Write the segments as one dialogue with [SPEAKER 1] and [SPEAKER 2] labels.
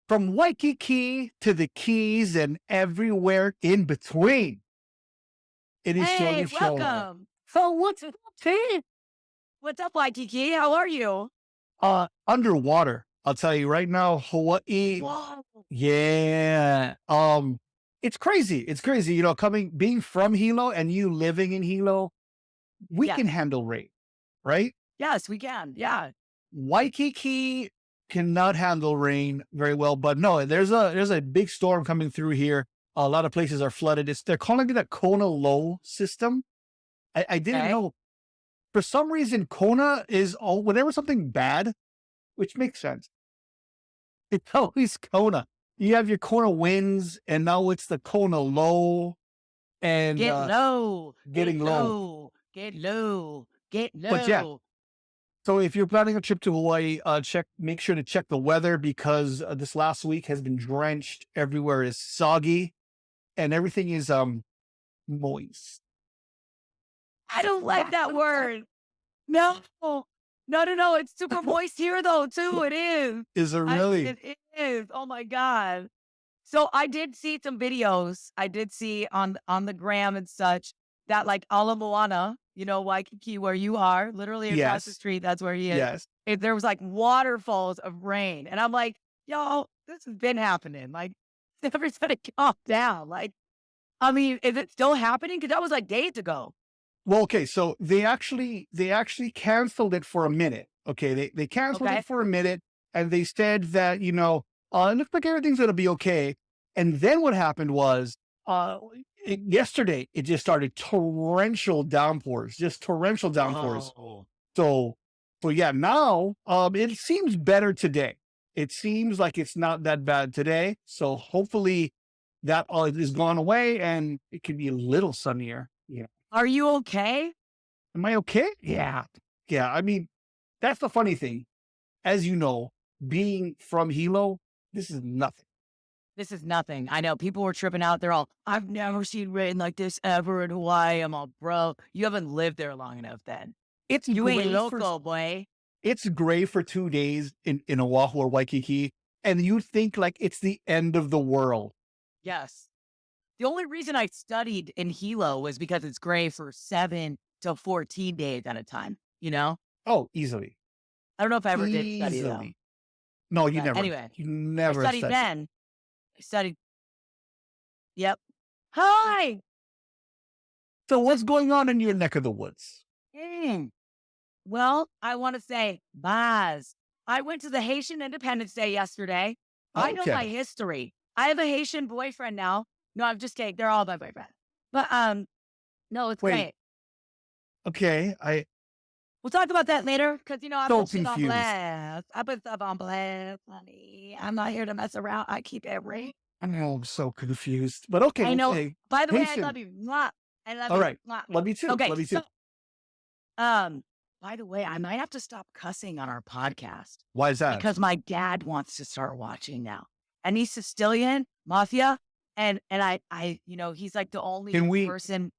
[SPEAKER 1] from Waikiki to the Keys and everywhere in between. It is Shore
[SPEAKER 2] Hey,
[SPEAKER 1] to Shore.
[SPEAKER 2] welcome.
[SPEAKER 1] So what's up, T?
[SPEAKER 2] What's up, Waikiki? How are you?
[SPEAKER 1] Underwater. I'll tell you right now, Hawaii.
[SPEAKER 2] Whoa.
[SPEAKER 1] Yeah. It's crazy. It's crazy. Being from Hilo and you living in Hilo, we
[SPEAKER 2] Yes.
[SPEAKER 1] can handle rain, right?
[SPEAKER 2] Yes, we can. Yeah.
[SPEAKER 1] Waikiki cannot handle rain very well, but no, there's a big storm coming through here. A lot of places are flooded. They're calling it a Kona low system. I didn't
[SPEAKER 2] Okay.
[SPEAKER 1] know. For some reason, Kona is all whenever something bad, which makes sense. It's always Kona. You have your Kona winds, and now it's the Kona low and
[SPEAKER 2] Get low.
[SPEAKER 1] getting
[SPEAKER 2] Get
[SPEAKER 1] low.
[SPEAKER 2] low. Get low. Get
[SPEAKER 1] But yeah,
[SPEAKER 2] low.
[SPEAKER 1] so if you're planning a trip to Hawaii, make sure to check the weather because this last week has been drenched. Everywhere is soggy, and everything is moist.
[SPEAKER 2] I don't like that word. No. No, no, no. It's super moist here though, too. It is.
[SPEAKER 1] Is it really?
[SPEAKER 2] It is. Oh my God. So I did see some videos. I did see on the gram and such that like Ala Moana, Waikiki, where you are, literally across the
[SPEAKER 1] Yes,
[SPEAKER 2] street, that's where he is.
[SPEAKER 1] yes.
[SPEAKER 2] There was like waterfalls of rain. And I'm like, y'all, this has been happening. Like, everybody calm down. Like, I mean, is it still happening? Because that was like days ago.
[SPEAKER 1] Well, okay, so they actually canceled it for a minute. Okay, they canceled
[SPEAKER 2] Okay.
[SPEAKER 1] it for a minute, and they said that it looks like everything's gonna be okay. And then what happened was, yesterday it just started torrential downpours, just torrential downpours.
[SPEAKER 2] Oh.
[SPEAKER 1] So, so yeah, now it seems better today. It seems like it's not that bad today. So hopefully that is gone away and it can be a little sunnier. Yeah.
[SPEAKER 2] Are you okay?
[SPEAKER 1] Am I okay? Yeah. Yeah. I mean, that's the funny thing. As you know, being from Hilo, this is nothing.
[SPEAKER 2] This is nothing. I know people were tripping out. They're all, I've never seen rain like this ever in Hawaii. I'm all, bro, you haven't lived there long enough then.
[SPEAKER 1] It's
[SPEAKER 2] You ain't
[SPEAKER 1] gray for
[SPEAKER 2] local, boy.
[SPEAKER 1] it's gray for 2 days in Oahu or Waikiki, and you think like it's the end of the world.
[SPEAKER 2] Yes. The only reason I studied in Hilo was because it's gray for 7 to 14 days at a time, you know?
[SPEAKER 1] Oh, easily.
[SPEAKER 2] I don't know if I ever did study though.
[SPEAKER 1] Easily. No, you
[SPEAKER 2] But
[SPEAKER 1] never.
[SPEAKER 2] anyway,
[SPEAKER 1] You
[SPEAKER 2] I
[SPEAKER 1] never
[SPEAKER 2] studied
[SPEAKER 1] studied.
[SPEAKER 2] then. I studied, yep. Hi.
[SPEAKER 1] So what's going on in your neck of the woods?
[SPEAKER 2] Mm. Well, I want to say, Baz, I went to the Haitian Independence Day yesterday. I know my
[SPEAKER 1] Okay.
[SPEAKER 2] history. I have a Haitian boyfriend now. No, I'm just kidding. They're all my boyfriend. But no, it's
[SPEAKER 1] Wait.
[SPEAKER 2] great.
[SPEAKER 1] Okay.
[SPEAKER 2] We'll talk about that later because I
[SPEAKER 1] So
[SPEAKER 2] put shit on
[SPEAKER 1] confused.
[SPEAKER 2] blast. I put stuff on blast, honey. I'm not here to mess around. I keep it real.
[SPEAKER 1] I'm so confused. But okay,
[SPEAKER 2] I know.
[SPEAKER 1] okay.
[SPEAKER 2] By the way, I love
[SPEAKER 1] Haitian.
[SPEAKER 2] you. Mwah. I love
[SPEAKER 1] All
[SPEAKER 2] you.
[SPEAKER 1] right.
[SPEAKER 2] Mwah.
[SPEAKER 1] Love you too.
[SPEAKER 2] Okay,
[SPEAKER 1] Love you
[SPEAKER 2] so
[SPEAKER 1] too.
[SPEAKER 2] um, by the way, I might have to stop cussing on our podcast
[SPEAKER 1] Why is that?
[SPEAKER 2] because my dad wants to start watching now, and he's Sicilian mafia, and he's like the only
[SPEAKER 1] Can we
[SPEAKER 2] person,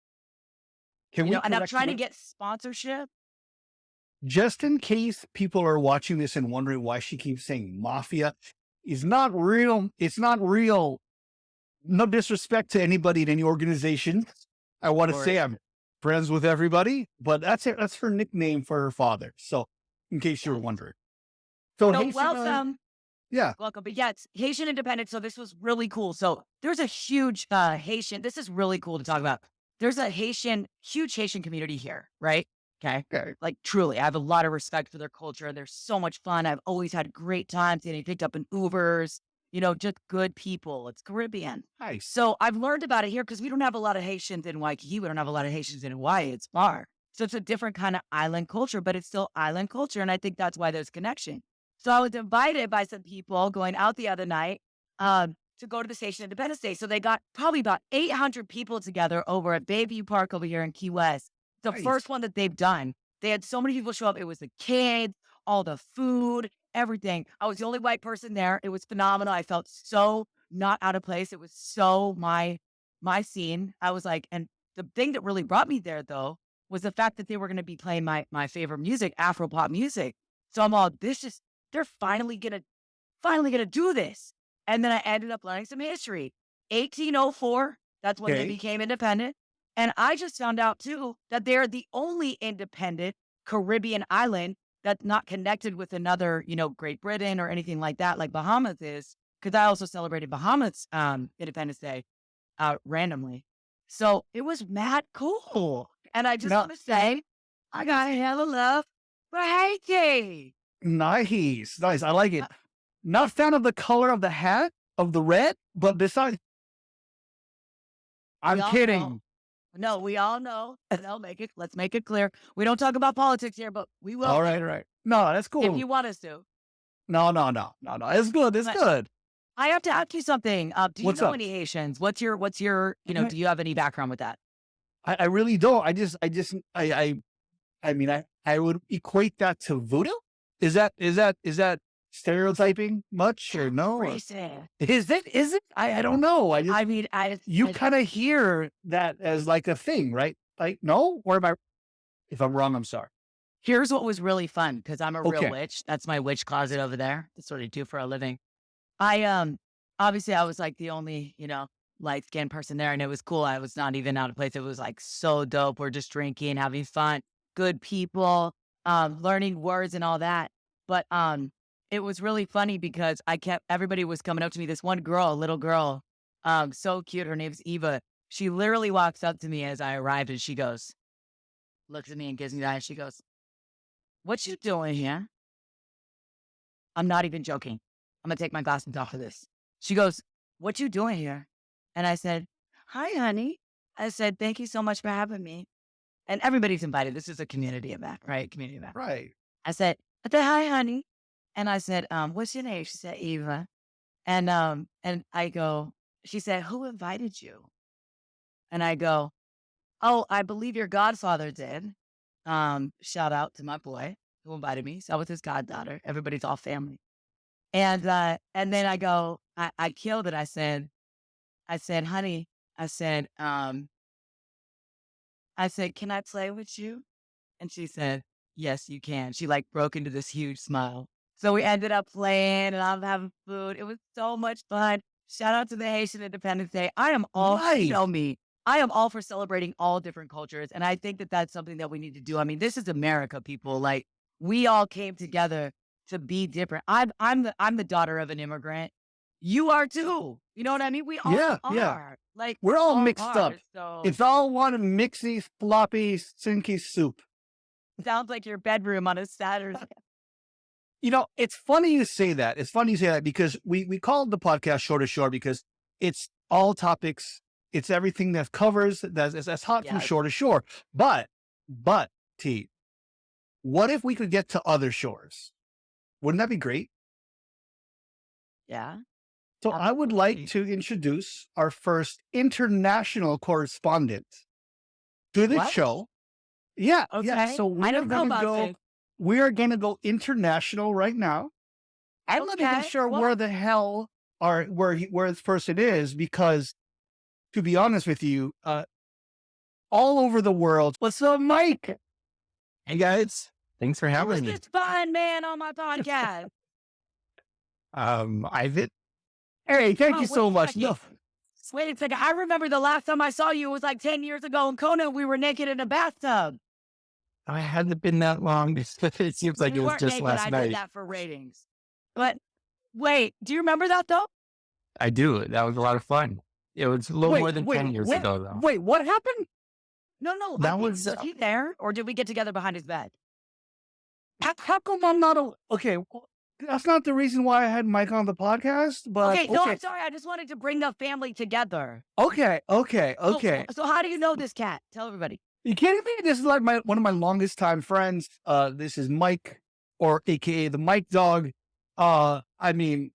[SPEAKER 1] can we
[SPEAKER 2] and I'm
[SPEAKER 1] correct
[SPEAKER 2] trying to
[SPEAKER 1] you?
[SPEAKER 2] get sponsorship.
[SPEAKER 1] Just in case people are watching this and wondering why she keeps saying mafia, is not real. It's not real. No disrespect to anybody in any organization. I want to
[SPEAKER 2] Or
[SPEAKER 1] say I'm friends with everybody, but that's it. That's her nickname for her father. So, in case you were
[SPEAKER 2] yes.
[SPEAKER 1] wondering, so
[SPEAKER 2] So
[SPEAKER 1] Haitian,
[SPEAKER 2] welcome.
[SPEAKER 1] yeah,
[SPEAKER 2] Welcome. But yeah, it's Haitian Independence. So this was really cool. So there's a huge Haitian. This is really cool to talk about. There's a huge Haitian community here, right? Okay.
[SPEAKER 1] okay,
[SPEAKER 2] Like truly, I have a lot of respect for their culture. They're so much fun. I've always had great times getting picked up in Ubers, just good people. It's Caribbean.
[SPEAKER 1] nice.
[SPEAKER 2] So I've learned about it here because we don't have a lot of Haitians in Waikiki. We don't have a lot of Haitians in Hawaii. It's far. So it's a different kind of island culture, but it's still island culture. And I think that's why there's connection. So I was invited by some people going out the other night to go to the Haitian Independence Day. So they got probably about 800 people together over at Bayview Park over here in Key West. The
[SPEAKER 1] Nice.
[SPEAKER 2] first one that they've done. They had so many people show up. It was the kids, all the food, everything. I was the only white person there. It was phenomenal. I felt so not out of place. It was so my scene. I was like, and the thing that really brought me there though was the fact that they were going to be playing my favorite music, Afro pop music. So I'm all, they're finally gonna do this. And then I ended up learning some history. 1804, that's when they
[SPEAKER 1] Okay.
[SPEAKER 2] became independent. And I just found out too that they're the only independent Caribbean island that's not connected with another, Great Britain or anything like that, like Bahamas is. Because I also celebrated Bahamas Independence Day randomly. So it was mad cool. And I just
[SPEAKER 1] Now,
[SPEAKER 2] want to say, I got hella love for Haiti.
[SPEAKER 1] nice. Nice. I like
[SPEAKER 2] Uh,
[SPEAKER 1] it. Not a fan of the color of the hat of the red, but besides,
[SPEAKER 2] we
[SPEAKER 1] I'm
[SPEAKER 2] all know.
[SPEAKER 1] kidding.
[SPEAKER 2] No, we all know. No, let's make it clear. We don't talk about politics here, but we
[SPEAKER 1] All
[SPEAKER 2] will
[SPEAKER 1] right. All right. No, that's
[SPEAKER 2] if
[SPEAKER 1] cool.
[SPEAKER 2] you want us to.
[SPEAKER 1] No, no, no, no, no. It's good. It's
[SPEAKER 2] But
[SPEAKER 1] good.
[SPEAKER 2] I have to ask you something. Do you
[SPEAKER 1] What's
[SPEAKER 2] know
[SPEAKER 1] up?
[SPEAKER 2] any Haitians? Do you have any background with that?
[SPEAKER 1] I really don't. I mean, I would equate that to voodoo. Is that stereotyping much or no? Or
[SPEAKER 2] Racist.
[SPEAKER 1] is it? Is it? I don't know.
[SPEAKER 2] I mean,
[SPEAKER 1] You kind of hear that as like a thing, right? Like, no? Or am I, if I'm wrong, I'm sorry.
[SPEAKER 2] here's what was really fun because I'm a real
[SPEAKER 1] Okay.
[SPEAKER 2] witch. That's my witch closet over there. That's what I do for a living. I obviously I was like the only, light skinned person there and it was cool. I was not even out of place. It was like so dope. We're just drinking, having fun, good people, learning words and all that. But it was really funny because everybody was coming up to me. This one girl, little girl, so cute. Her name's Eva. She literally walks up to me as I arrived and she goes, looks at me and gives me that. And she goes, "What you doing here?" I'm not even joking. I'm gonna take my glasses off of this. She goes, "What you doing here?" And I said, "Hi, honey." I said, "Thank you so much for having me." And everybody's invited. This is a community event, right? Community event.
[SPEAKER 1] Right.
[SPEAKER 2] I said, "Hi, honey." And I said, "What's your name?" She said, "Eva." And I go, she said, "Who invited you?" And I go, "Oh, I believe your godfather did." Shout out to my boy who invited me. So I was his goddaughter. Everybody's all family. And then I go, I killed it. I said, "Honey," I said, "Can I play with you?" And she said, "Yes, you can." She like broke into this huge smile. So we ended up playing and I'm having food. It was so much fun. Shout out to the Haitian Independence Day. You
[SPEAKER 1] Nice.
[SPEAKER 2] know me, I am all for celebrating all different cultures. And I think that that's something that we need to do. I mean, this is America, people. Like we all came together to be different. I'm the daughter of an immigrant. You are too. You know what I mean? We all
[SPEAKER 1] Yeah. Yeah.
[SPEAKER 2] are. Like
[SPEAKER 1] We're
[SPEAKER 2] we
[SPEAKER 1] all
[SPEAKER 2] all
[SPEAKER 1] mixed
[SPEAKER 2] are.
[SPEAKER 1] up.
[SPEAKER 2] So
[SPEAKER 1] It's all one mixy, floppy, sinky soup.
[SPEAKER 2] sounds like your bedroom on a Saturday.
[SPEAKER 1] It's funny you say that. It's funny you say that because we called the podcast Shore to Shore because it's all topics. It's everything that covers that's hot from
[SPEAKER 2] Yeah.
[SPEAKER 1] shore to shore. But T, what if we could get to other shores? Wouldn't that be great?
[SPEAKER 2] Yeah.
[SPEAKER 1] So I would like
[SPEAKER 2] Absolutely.
[SPEAKER 1] to introduce our first international correspondent to the
[SPEAKER 2] What?
[SPEAKER 1] show. Yeah, yeah.
[SPEAKER 2] Okay.
[SPEAKER 1] So
[SPEAKER 2] I don't know about this.
[SPEAKER 1] we are gonna go international right now. I'm not even
[SPEAKER 2] Okay.
[SPEAKER 1] sure
[SPEAKER 2] Well,
[SPEAKER 1] where the hell where this person is because to be honest with you, all over the world. What's up, Mike?
[SPEAKER 3] Hey guys, thanks for
[SPEAKER 2] who is
[SPEAKER 3] having me.
[SPEAKER 2] this fine man on my podcast?
[SPEAKER 3] Ivan.
[SPEAKER 1] Hey, thank
[SPEAKER 2] Oh,
[SPEAKER 1] you so
[SPEAKER 2] wait a
[SPEAKER 1] much.
[SPEAKER 2] second.
[SPEAKER 1] No,
[SPEAKER 2] Wait a second. I remember the last time I saw you was like 10 years ago in Kona. We were naked in a bathtub.
[SPEAKER 3] I hadn't been that long. It seems like
[SPEAKER 2] We
[SPEAKER 3] it was
[SPEAKER 2] weren't
[SPEAKER 3] just
[SPEAKER 2] naked.
[SPEAKER 3] last
[SPEAKER 2] I did
[SPEAKER 3] night.
[SPEAKER 2] that for ratings. But wait, do you remember that though?
[SPEAKER 3] I do. That was a lot of fun. It was a little more than 10 years
[SPEAKER 1] wait,
[SPEAKER 3] ago, though.
[SPEAKER 1] wait, what happened?
[SPEAKER 2] No. I
[SPEAKER 3] That
[SPEAKER 2] think,
[SPEAKER 3] was
[SPEAKER 2] was he there or did we get together behind his bed?
[SPEAKER 1] How come I'm not okay? That's not the reason why I had Mike on the podcast, but
[SPEAKER 2] Okay, no,
[SPEAKER 1] okay,
[SPEAKER 2] I'm sorry. I just wanted to bring the family together.
[SPEAKER 1] okay, okay,
[SPEAKER 2] So,
[SPEAKER 1] okay.
[SPEAKER 2] so how do you know this cat? Tell everybody.
[SPEAKER 1] You kidding me? This is like one of my longest time friends. This is Mike, or AKA the Mike Dog. I mean,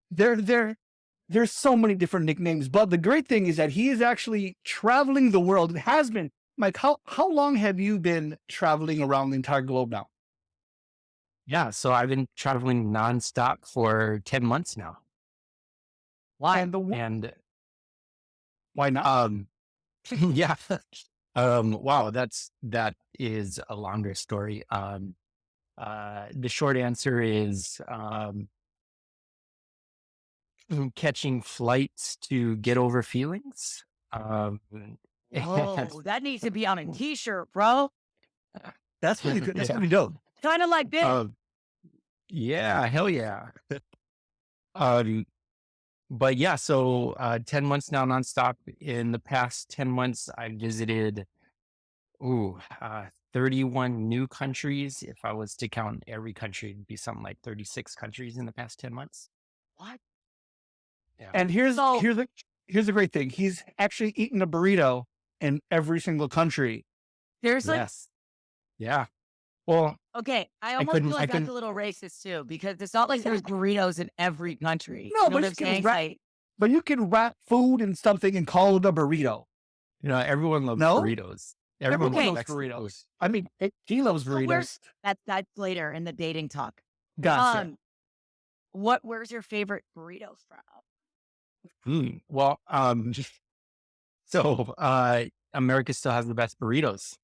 [SPEAKER 1] there's so many different nicknames, but the great thing is that he is actually traveling the world. It has been. Mike, how long have you been traveling around the entire globe now?
[SPEAKER 3] Yeah, so I've been traveling nonstop for 10 months now.
[SPEAKER 2] Why?
[SPEAKER 1] And
[SPEAKER 3] And
[SPEAKER 1] why not?
[SPEAKER 3] yeah. Wow, that is a longer story. The short answer is catching flights to get over feelings. And
[SPEAKER 2] Oh, that needs to be on a t-shirt, bro.
[SPEAKER 1] That's really good. That's
[SPEAKER 3] yeah,
[SPEAKER 1] really dope.
[SPEAKER 2] Kind of like this.
[SPEAKER 3] yeah, hell yeah. Um, but yeah, so 10 months now nonstop. In the past 10 months, I visited, 31 new countries. If I was to count every country, it'd be something like 36 countries in the past 10 months.
[SPEAKER 2] What?
[SPEAKER 3] Yeah.
[SPEAKER 1] And here's
[SPEAKER 2] So-
[SPEAKER 1] here's the great thing. He's actually eaten a burrito in every single country.
[SPEAKER 2] Seriously?
[SPEAKER 3] Yes. Yeah. Well,
[SPEAKER 2] Okay, I almost
[SPEAKER 3] couldn't-
[SPEAKER 2] feel
[SPEAKER 3] I
[SPEAKER 2] like that's
[SPEAKER 3] couldn't-
[SPEAKER 2] a little racist too, because it's not like there's burritos in every country.
[SPEAKER 1] No,
[SPEAKER 2] You know
[SPEAKER 1] but
[SPEAKER 2] what
[SPEAKER 1] you
[SPEAKER 2] I'm
[SPEAKER 1] can
[SPEAKER 2] saying?
[SPEAKER 1] wrap-
[SPEAKER 2] Like,
[SPEAKER 1] But you can wrap food in something and call it a burrito.
[SPEAKER 3] everyone loves
[SPEAKER 1] No?
[SPEAKER 3] burritos. Everyone
[SPEAKER 2] Okay.
[SPEAKER 1] loves
[SPEAKER 3] loves
[SPEAKER 1] burritos. I mean, he loves
[SPEAKER 2] so
[SPEAKER 1] burritos.
[SPEAKER 2] where's that's later in the dating talk.
[SPEAKER 1] Gotcha.
[SPEAKER 2] Where's your favorite burrito from?
[SPEAKER 3] Well, so America still has the best burritos.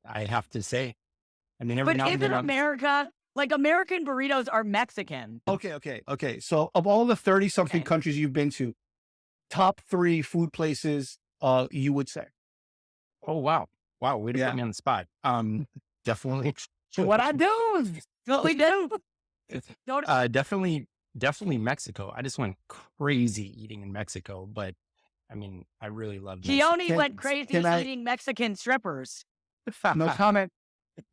[SPEAKER 3] I have to say. I mean, every
[SPEAKER 2] But
[SPEAKER 3] now and
[SPEAKER 2] isn't
[SPEAKER 3] then,
[SPEAKER 2] America like American burritos are Mexican?
[SPEAKER 1] Okay. So of all the 30-something
[SPEAKER 2] Okay.
[SPEAKER 1] countries you've been to, top 3 food places you would say.
[SPEAKER 3] oh wow, way to
[SPEAKER 1] Yeah.
[SPEAKER 3] put me on the spot. Definitely.
[SPEAKER 1] So what I do is
[SPEAKER 2] What we do? Don't
[SPEAKER 3] Definitely Mexico. I just went crazy eating in Mexico, but I mean, I really love
[SPEAKER 2] he
[SPEAKER 3] Mexico.
[SPEAKER 2] only went crazy
[SPEAKER 1] can I-
[SPEAKER 2] eating Mexican strippers.
[SPEAKER 1] no comment.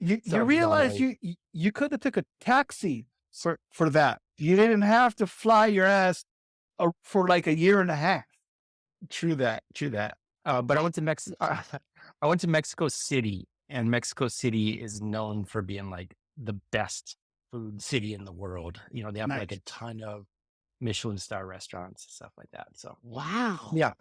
[SPEAKER 1] You
[SPEAKER 3] So
[SPEAKER 1] realize
[SPEAKER 3] no.
[SPEAKER 1] you could have took a taxi for that. You didn't have to fly your ass for like a year and a half.
[SPEAKER 3] True that. But I went to I went to Mexico City, and Mexico City is known for being like the best food city in the world. They have like a
[SPEAKER 1] Nice.
[SPEAKER 3] ton of Michelin star restaurants and stuff like that. So
[SPEAKER 2] Wow.
[SPEAKER 3] yeah.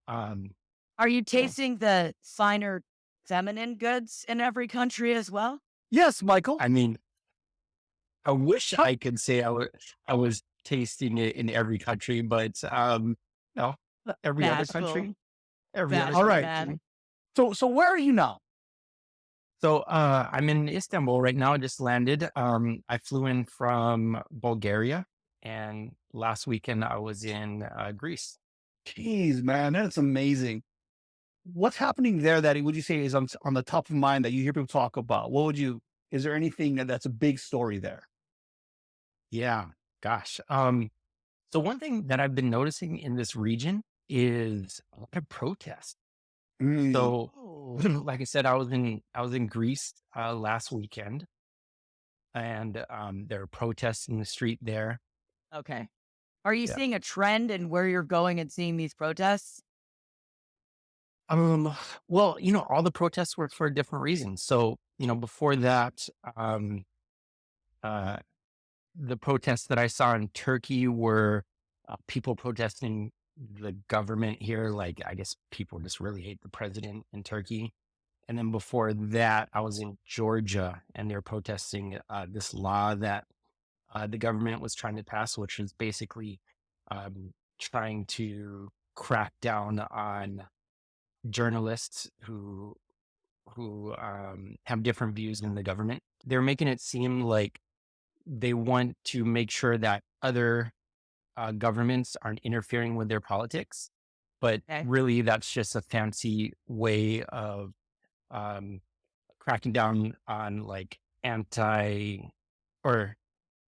[SPEAKER 2] Are you tasting the finer feminine goods in every country as well?
[SPEAKER 1] Yes, Michael.
[SPEAKER 3] I mean, I wish I could say I was tasting it in every country, but no, every other
[SPEAKER 2] Bashful.
[SPEAKER 3] country. Every other
[SPEAKER 2] Bashful,
[SPEAKER 1] All right.
[SPEAKER 2] man.
[SPEAKER 1] So where are you now?
[SPEAKER 3] So I'm in Istanbul right now. I just landed. I flew in from Bulgaria, and last weekend I was in Greece.
[SPEAKER 1] Jeez, man, that's amazing. What's happening there that would you say is on the top of mind that you hear people talk about? Is there anything that's a big story there?
[SPEAKER 3] Yeah, gosh. So one thing that I've been noticing in this region is a lot of protest.
[SPEAKER 1] Mm.
[SPEAKER 3] So,
[SPEAKER 2] Oh.
[SPEAKER 3] like I said, I was in Greece last weekend, and there are protests in the street there.
[SPEAKER 2] Okay. Are you
[SPEAKER 3] Yeah.
[SPEAKER 2] seeing a trend in where you're going and seeing these protests?
[SPEAKER 3] Well, all the protests were for different reasons. So, before that, the protests that I saw in Turkey were people protesting the government here. Like, I guess people just really hate the president in Turkey. And then before that, I was in Georgia, and they're protesting this law that the government was trying to pass, which is basically trying to crack down on journalists who have different views than the government. They're making it seem like they want to make sure that other governments aren't interfering with their politics, but
[SPEAKER 2] Okay.
[SPEAKER 3] really that's just a fancy way of cracking down on like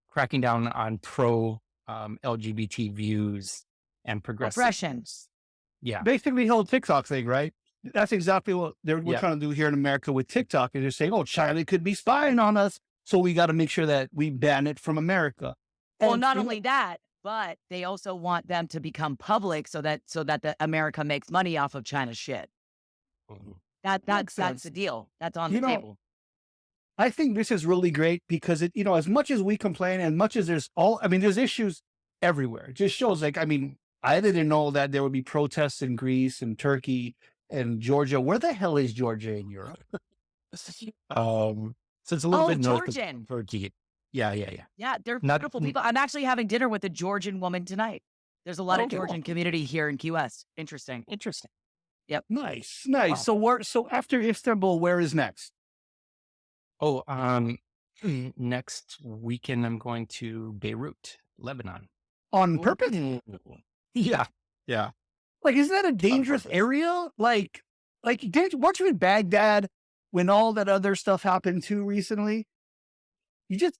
[SPEAKER 3] cracking down on pro LGBT views and progressive.
[SPEAKER 2] Oppression.
[SPEAKER 3] Yeah.
[SPEAKER 1] Basically, the whole TikTok thing, right? That's exactly what we're
[SPEAKER 3] Yeah.
[SPEAKER 1] trying to do here in America with TikTok. And they're saying, "Oh, China could be spying on us, so we got to make sure that we ban it from America."
[SPEAKER 2] Well,
[SPEAKER 1] And,
[SPEAKER 2] not
[SPEAKER 1] you know,
[SPEAKER 2] only that, but they also want them to become public so that the America makes money off of China's shit.
[SPEAKER 3] Mhm.
[SPEAKER 2] That's
[SPEAKER 1] sense.
[SPEAKER 2] the deal. That's on
[SPEAKER 1] You
[SPEAKER 2] the
[SPEAKER 1] know,
[SPEAKER 2] table.
[SPEAKER 1] I think this is really great because as much as we complain and much as there's issues everywhere. It just shows I didn't know that there would be protests in Greece and Turkey and Georgia. Where the hell is Georgia in Europe?
[SPEAKER 3] So it's a little
[SPEAKER 2] Oh,
[SPEAKER 3] bit north of
[SPEAKER 2] Georgian.
[SPEAKER 3] Turkey. Yeah.
[SPEAKER 2] Yeah, they're
[SPEAKER 3] Not-
[SPEAKER 2] beautiful people. I'm actually having dinner with a Georgian woman tonight. There's a lot of
[SPEAKER 1] Okay.
[SPEAKER 2] Georgian community here in Key West. Interesting.
[SPEAKER 3] Interesting.
[SPEAKER 1] Nice.
[SPEAKER 3] Wow.
[SPEAKER 1] So after Istanbul, where is next?
[SPEAKER 3] Oh, next weekend I'm going to Beirut, Lebanon.
[SPEAKER 1] on purpose.
[SPEAKER 3] Yeah. Yeah.
[SPEAKER 1] Like, isn't that a dangerous
[SPEAKER 3] purpose.
[SPEAKER 1] area? Like, weren't you in Baghdad when all that other stuff happened too recently? You just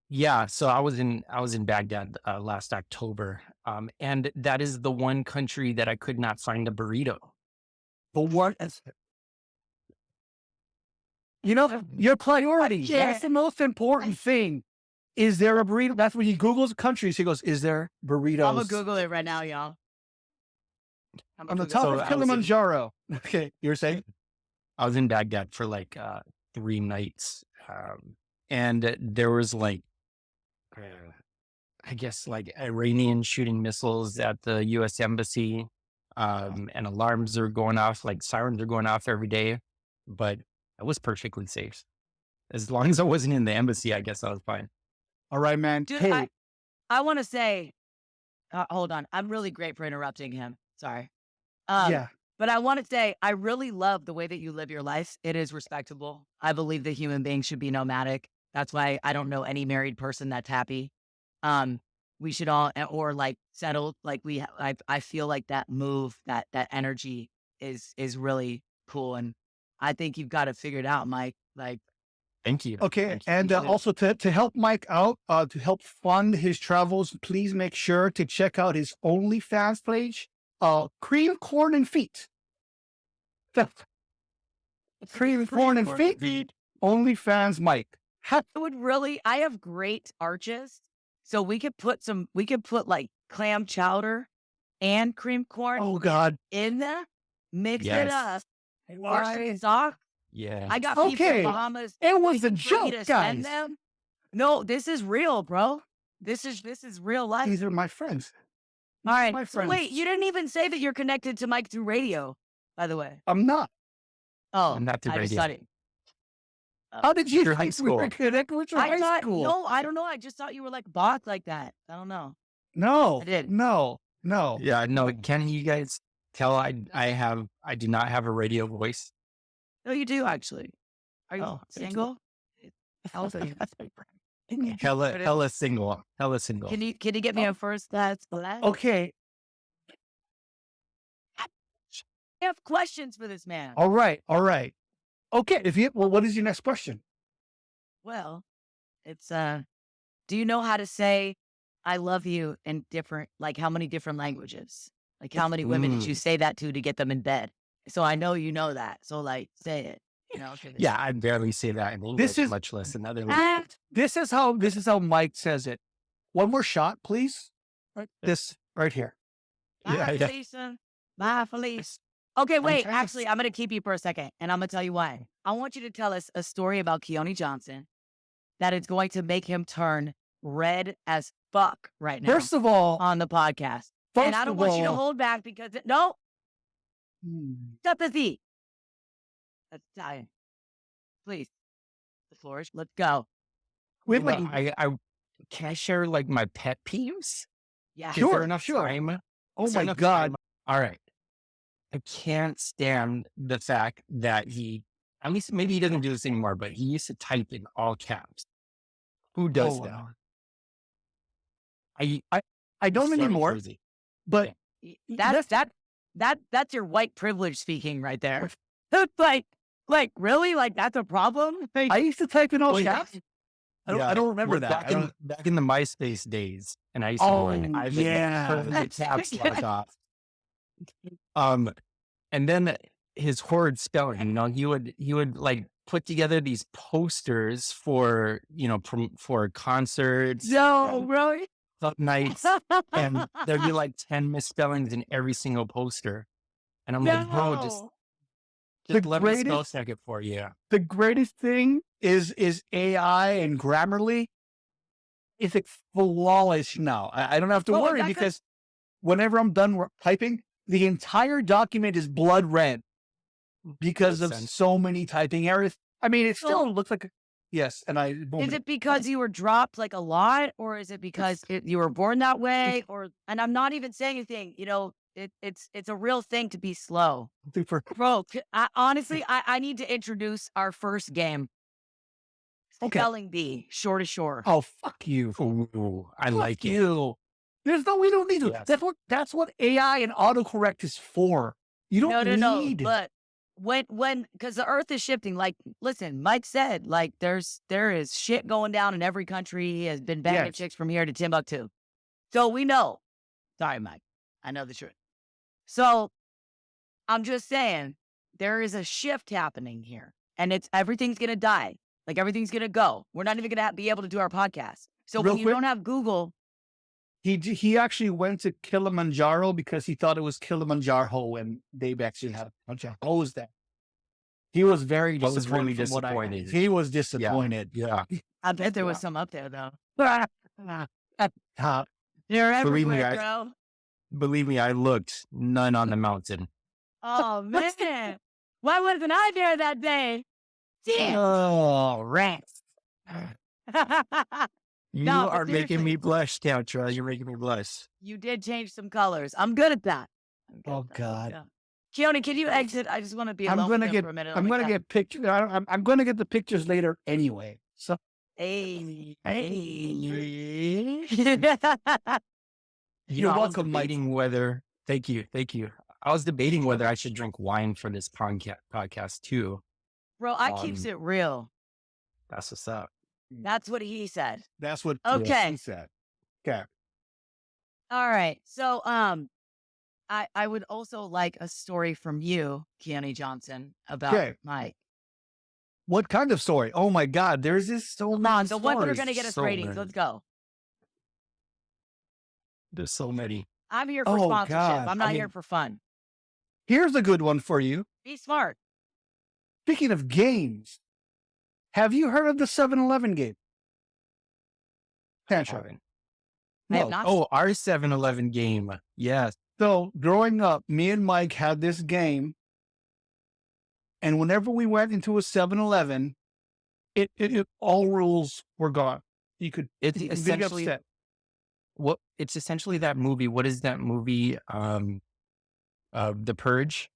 [SPEAKER 3] Yeah, so I was in Baghdad last October, and that is the one country that I could not find a burrito.
[SPEAKER 1] but what? Your priority.
[SPEAKER 2] Yeah.
[SPEAKER 1] That's the most important thing. Is there a burrito? That's when he Googles countries. He goes, "Is there burritos?"
[SPEAKER 2] I'm gonna Google it right now, y'all.
[SPEAKER 1] On the top
[SPEAKER 3] So
[SPEAKER 1] of
[SPEAKER 3] I was in-
[SPEAKER 1] Kilimanjaro. Okay, you're saying?
[SPEAKER 3] I was in Baghdad for like 3 nights, and there was like, I guess like Iranian shooting missiles at the U.S. embassy, and alarms are going off, like sirens are going off every day, but I was perfectly safe. As long as I wasn't in the embassy, I guess I was fine.
[SPEAKER 1] All right, man.
[SPEAKER 2] Dude,
[SPEAKER 1] Hey,
[SPEAKER 2] I want to say, hold on. I'm really great for interrupting him. Sorry.
[SPEAKER 1] yeah.
[SPEAKER 2] But I want to say, I really love the way that you live your life. It is respectable. I believe that human beings should be nomadic. That's why I don't know any married person that's happy. We should all, or like settled. Like I feel like that move, that energy is really cool. And I think you've got to figure it out, Mike. Like,
[SPEAKER 3] Thank you.
[SPEAKER 1] Okay,
[SPEAKER 3] Thank you.
[SPEAKER 1] and also to help Mike out, to help fund his travels, please make sure to check out his OnlyFans page. Cream, corn, and feet. Cream, corn, and feet. OnlyFans Mike.
[SPEAKER 2] it would really, I have great arches. So we could put like clam chowder and cream corn
[SPEAKER 1] Oh God.
[SPEAKER 2] in there, mix it
[SPEAKER 3] Yes.
[SPEAKER 2] up.
[SPEAKER 1] Why?
[SPEAKER 2] Sauce.
[SPEAKER 3] Yeah.
[SPEAKER 2] I got people
[SPEAKER 1] Okay.
[SPEAKER 2] in Bahamas.
[SPEAKER 1] It was a
[SPEAKER 2] for you
[SPEAKER 1] joke,
[SPEAKER 2] to
[SPEAKER 1] guys.
[SPEAKER 2] send them. No, this is real, bro. This is real life.
[SPEAKER 1] These are my friends.
[SPEAKER 2] All right.
[SPEAKER 1] my
[SPEAKER 2] So wait,
[SPEAKER 1] friends.
[SPEAKER 2] you didn't even say that you're connected to Mike through radio, by the way.
[SPEAKER 1] I'm not.
[SPEAKER 2] Oh,
[SPEAKER 3] I'm not through
[SPEAKER 2] I just
[SPEAKER 3] radio.
[SPEAKER 2] thought it.
[SPEAKER 1] How did you
[SPEAKER 3] Through high
[SPEAKER 1] think we were
[SPEAKER 3] school.
[SPEAKER 1] connected with your
[SPEAKER 2] I
[SPEAKER 1] high
[SPEAKER 2] thought,
[SPEAKER 1] school?
[SPEAKER 2] no, I don't know. I just thought you were like bought like that. I don't know.
[SPEAKER 1] No,
[SPEAKER 2] I did.
[SPEAKER 1] no.
[SPEAKER 3] Yeah, no, can you guys tell I do not have a radio voice?
[SPEAKER 2] No, you do actually. Are you
[SPEAKER 3] Oh, thank you.
[SPEAKER 2] single? Hella
[SPEAKER 3] single. Hella single.
[SPEAKER 2] Can you get me a first class glass?
[SPEAKER 1] Okay.
[SPEAKER 2] I have questions for this man.
[SPEAKER 1] All right. Okay. What is your next question?
[SPEAKER 2] Well, it's do you know how to say I love you in different, like how many different languages? Like how many women did you say that to get them in bed? So I know you know that. So like say it. You know,
[SPEAKER 3] Yeah, I barely say that in English,
[SPEAKER 1] is-
[SPEAKER 3] much less in other languages.
[SPEAKER 1] This is how Mike says it. One more shot, please. Right. This right here.
[SPEAKER 2] Bye,
[SPEAKER 3] Yeah, yeah.
[SPEAKER 2] Felicia. Bye, Felice. Okay, wait.
[SPEAKER 1] trying to
[SPEAKER 2] Actually, I'm going to keep you for a second, and I'm going to tell you why. I want you to tell us a story about Keone Johnson that is going to make him turn red as fuck right now
[SPEAKER 1] First of all,
[SPEAKER 2] on the podcast. And I don't want you to hold back because no, stop the Z. That's Italian. Please, the floor is. Let's go.
[SPEAKER 1] wait,
[SPEAKER 3] Well,
[SPEAKER 1] wait.
[SPEAKER 3] I can I share like my pet peeves?
[SPEAKER 2] Yeah.
[SPEAKER 3] Is there
[SPEAKER 1] Sure,
[SPEAKER 3] enough
[SPEAKER 1] sure.
[SPEAKER 3] time?
[SPEAKER 1] Oh
[SPEAKER 3] Is there
[SPEAKER 1] my
[SPEAKER 3] enough
[SPEAKER 1] God.
[SPEAKER 3] time? All right. I can't stand the fact that at least maybe he doesn't do this anymore, but he used to type in all caps. Who does
[SPEAKER 1] Oh,
[SPEAKER 3] that?
[SPEAKER 1] wow.
[SPEAKER 3] I
[SPEAKER 1] I don't
[SPEAKER 3] it's so
[SPEAKER 1] anymore,
[SPEAKER 3] crazy.
[SPEAKER 1] but
[SPEAKER 2] That's your white privilege speaking right there. like really? Like that's a problem?
[SPEAKER 1] I used to type in all
[SPEAKER 3] Wait,
[SPEAKER 1] caps. I
[SPEAKER 3] yeah,
[SPEAKER 1] don't remember
[SPEAKER 3] well,
[SPEAKER 1] that.
[SPEAKER 3] back in the MySpace days, and I used to go in,
[SPEAKER 1] Oh,
[SPEAKER 3] I would
[SPEAKER 1] yeah.
[SPEAKER 3] turn the caps lock off. And then his horrid spelling. He would like put together these posters for for concerts,
[SPEAKER 2] No, really?
[SPEAKER 3] club nights, and there'd be like 10 misspellings in every single poster. And I'm like, bro, just
[SPEAKER 1] The
[SPEAKER 3] let me spell
[SPEAKER 1] greatest-
[SPEAKER 3] check it for you.
[SPEAKER 1] The greatest thing is AI and Grammarly. It's like flawless now. I don't have to
[SPEAKER 2] Oh,
[SPEAKER 1] worry
[SPEAKER 2] that could-
[SPEAKER 1] because whenever I'm done typing, the entire document is blood red because
[SPEAKER 3] Makes
[SPEAKER 1] of
[SPEAKER 3] sense.
[SPEAKER 1] so many typing errors. I mean, it still
[SPEAKER 2] Oh.
[SPEAKER 1] looks like yes, and I
[SPEAKER 2] Is it because you were dropped like a lot, or is it because you were born that way? Or and I'm not even saying anything. It's a real thing to be slow,
[SPEAKER 1] super.
[SPEAKER 2] bro. Honestly, I need to introduce our first game.
[SPEAKER 1] Okay.
[SPEAKER 2] Spelling bee, shore to shore.
[SPEAKER 1] Oh, fuck you.
[SPEAKER 3] Ooh, I
[SPEAKER 1] Fuck
[SPEAKER 3] like it.
[SPEAKER 1] you. We don't need to.
[SPEAKER 3] Yes.
[SPEAKER 1] That's what AI and autocorrect is for. You don't
[SPEAKER 2] No.
[SPEAKER 1] need.
[SPEAKER 2] But because the earth is shifting, like, listen, Mike said, like, there is shit going down in every country. He has been banging
[SPEAKER 1] Yes.
[SPEAKER 2] chicks from here to Timbuktu. So we know. Sorry, Mike. I know the truth. So I'm just saying there is a shift happening here, and everything's going to die. Like, everything's going to go. We're not even going to be able to do our podcast. So
[SPEAKER 1] Real
[SPEAKER 2] when you
[SPEAKER 1] quick.
[SPEAKER 2] don't have Google,
[SPEAKER 1] He actually went to Kilimanjaro because he thought it was Kilimanjaro, and they actually had a bunch of hoes there. He was very
[SPEAKER 3] I was
[SPEAKER 1] disappointed.
[SPEAKER 3] really
[SPEAKER 1] from what I heard.
[SPEAKER 3] disappointed.
[SPEAKER 1] He was disappointed.
[SPEAKER 3] Yeah.
[SPEAKER 2] I bet there was some up there, though.
[SPEAKER 1] At top.
[SPEAKER 2] They're
[SPEAKER 3] Believe me,
[SPEAKER 2] everywhere, bro.
[SPEAKER 3] Believe me, I looked. None on the mountain.
[SPEAKER 2] Oh, man. Why wasn't I there that day? Damn.
[SPEAKER 1] Oh, rats.
[SPEAKER 3] You
[SPEAKER 2] No, but
[SPEAKER 3] are making
[SPEAKER 2] seriously.
[SPEAKER 3] me blush, Tantra. You're making me blush.
[SPEAKER 2] You did change some colors. I'm good at that.
[SPEAKER 1] Oh, God.
[SPEAKER 2] Yeah. Keone, can you exit? I just want to be
[SPEAKER 1] I'm
[SPEAKER 2] alone
[SPEAKER 1] gonna
[SPEAKER 2] with him
[SPEAKER 1] get.
[SPEAKER 2] for a minute.
[SPEAKER 1] I'm gonna get pictures. I'm gonna get the pictures later anyway. So
[SPEAKER 2] Hey.
[SPEAKER 1] you're
[SPEAKER 3] I was
[SPEAKER 1] welcome, Mike.
[SPEAKER 3] debating whether. Thank you. I was debating whether I should drink wine for this podcast too.
[SPEAKER 2] Bro, I keeps it real.
[SPEAKER 3] That's what's up.
[SPEAKER 2] That's what he said.
[SPEAKER 1] That's what
[SPEAKER 2] Okay.
[SPEAKER 1] he said. Okay.
[SPEAKER 2] All right. So, I would also like a story from you, Keone Johnson, about
[SPEAKER 1] Okay.
[SPEAKER 2] Mike.
[SPEAKER 1] What kind of story? Oh my God! There's this so
[SPEAKER 2] Hold
[SPEAKER 1] many
[SPEAKER 2] on. The ones that are
[SPEAKER 1] stories.
[SPEAKER 2] going to get us
[SPEAKER 3] so
[SPEAKER 2] ratings.
[SPEAKER 3] many.
[SPEAKER 2] Let's go.
[SPEAKER 3] There's so many.
[SPEAKER 2] I'm here for
[SPEAKER 1] Oh,
[SPEAKER 2] sponsorship.
[SPEAKER 1] God.
[SPEAKER 2] I'm not
[SPEAKER 1] I
[SPEAKER 2] here
[SPEAKER 1] mean-
[SPEAKER 2] for fun.
[SPEAKER 1] Here's a good one for you.
[SPEAKER 2] Be smart.
[SPEAKER 1] Speaking of games, have you heard of the 7-Eleven game? Tantra.
[SPEAKER 3] Haven't.
[SPEAKER 2] I have
[SPEAKER 1] No.
[SPEAKER 2] not.
[SPEAKER 3] Oh, our 7-Eleven game. Yes.
[SPEAKER 1] So growing up, me and Mike had this game, and whenever we went into a 7-Eleven, it all rules were gone. You could
[SPEAKER 3] It's
[SPEAKER 1] you could be
[SPEAKER 3] essentially
[SPEAKER 1] upset.
[SPEAKER 3] It's essentially that movie. What is that movie? The Purge.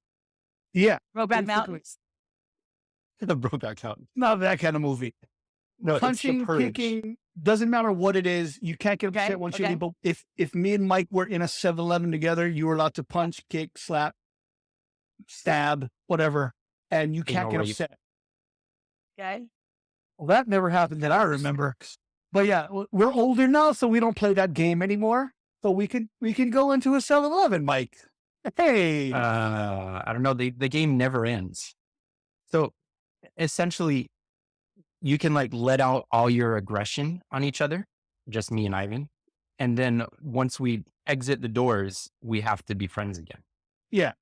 [SPEAKER 1] Yeah,
[SPEAKER 2] Brokeback
[SPEAKER 1] basically.
[SPEAKER 2] Mountain.
[SPEAKER 3] The Brokeback Mountain.
[SPEAKER 1] Not that kind of movie.
[SPEAKER 3] No, it's
[SPEAKER 1] Punching,
[SPEAKER 3] The Purge.
[SPEAKER 1] kicking, doesn't matter what it is. You can't get
[SPEAKER 2] Okay,
[SPEAKER 1] upset once you
[SPEAKER 2] okay.
[SPEAKER 1] leave. But if me and Mike were in a 7-Eleven together, you were allowed to punch, kick, slap, stab, whatever, and you can't
[SPEAKER 3] Anal
[SPEAKER 1] get
[SPEAKER 3] rape.
[SPEAKER 1] upset.
[SPEAKER 2] Okay.
[SPEAKER 1] Well, that never happened that I remember. But yeah, we're older now, so we don't play that game anymore. So we can go into a 7-Eleven, Mike. Hey,
[SPEAKER 3] I don't know. The game never ends. So essentially, you can like let out all your aggression on each other, just me and Ivan. And then once we exit the doors, we have to be friends again.
[SPEAKER 1] yeah.